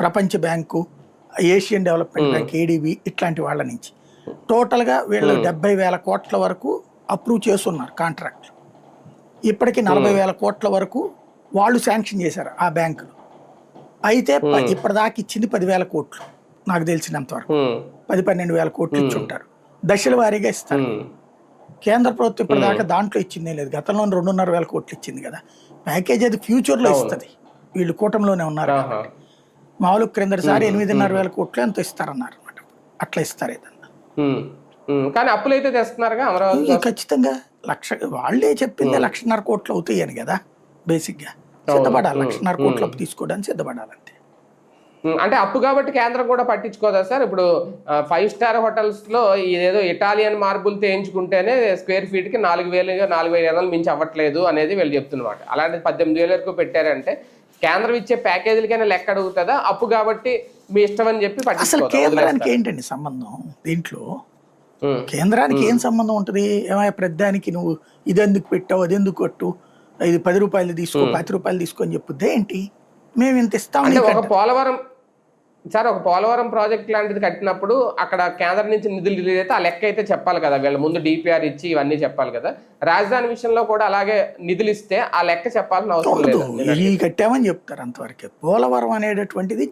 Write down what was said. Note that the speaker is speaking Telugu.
ప్రపంచ bank, Asian development bank, ADB ఇట్లాంటి వాళ్ళ నుంచి టోటల్గా వీళ్ళు 70,000 కోట్ల వరకు అప్రూవ్ చేస్తున్నారు కాంట్రాక్ట్లు. ఇప్పటికి 40,000 కోట్ల వరకు వాళ్ళు శాంక్షన్ చేశారు ఆ బ్యాంకులు. అయితే ఇప్పటిదాకా ఇచ్చింది 10,000 కోట్లు నాకు తెలిసినంత వరకు. 10-12,000 కోట్లు ఇచ్చి ఉంటారు. దశల వారీగా ఇస్తారు. కేంద్ర ప్రభుత్వం ఇప్పటిదాకా దాంట్లో ఇచ్చిందే లేదు. గతంలో 2,500,000 కోట్లు ఇచ్చింది కదా. ప్యాకేజ్ అది ఫ్యూచర్లో ఇస్తుంది. వీళ్ళు కూటమిలోనే ఉన్నారు కాబట్టి. మామూలు క్రిందటిసారి 8,500,000 కోట్లు ఎంతో ఇస్తారన్నారు అనమాట. అట్లా ఇస్తారు ఏదన్నా. కానీ అప్పులు అయితే తెస్తున్నారుగా అమరావతి. ఖచ్చితంగా వాళ్ళే చెప్పింది 1,50,000 కోట్లు అవుతాయి అని కదా. బేసిక్గా సిద్ధపడాలి. 1,50,000 కోట్లు అప్పు తీసుకోవడానికి సిద్ధపడాలంటే. అంటే అప్పు కాబట్టి కేంద్రం కూడా పట్టించుకోదా సార్? ఇప్పుడు 5 స్టార్ హోటల్స్ లో ఇదేదో ఇటాలియన్ మార్బుల్ తేయించుకుంటేనే స్క్వేర్ ఫీట్ కి 4,500 మించి అవ్వట్లేదు అనేది వీళ్ళు చెప్తున్నమాట. అలాంటి 18,000 వరకు పెట్టారంటే కేంద్రం ఇచ్చే ప్యాకేజీలకైనా లెక్క అడుగుతుందా? అప్పు కాబట్టి మీ ఇష్టం అని చెప్పి అసలు కేంద్రానికి ఏంటండి సంబంధం దీంట్లో? కేంద్రానికి ఏం సంబంధం ఉంటుంది? ఏమైనా ప్రతిదానికి నువ్వు ఇది ఎందుకు పెట్టావు, అది ఎందుకు కొట్టు, ఇది 10 రూపాయలు తీసుకో, 10 రూపాయలు తీసుకో అని చెప్పుద్దే ఏంటి? మేము ఇంత ఇస్తాం. ఒక పోలవరం ప్రాజెక్ట్ లాంటిది కట్టినప్పుడు అక్కడ కేంద్రం నుంచి నిధులు రిలీజ్ అయితే ఆ లెక్క అయితే చెప్పాలి కదా. వీళ్ళ ముందు డిపిఆర్ ఇచ్చి ఇవన్నీ చెప్పాలి కదా. రాజధాని విషయంలో కూడా అలాగే నిధులు ఇస్తే ఆ లెక్క చెప్పాల్సిన అవసరం లేదు. కట్టామని చెప్తారు అంతవరకే. పోలవరం అనేటటువంటిది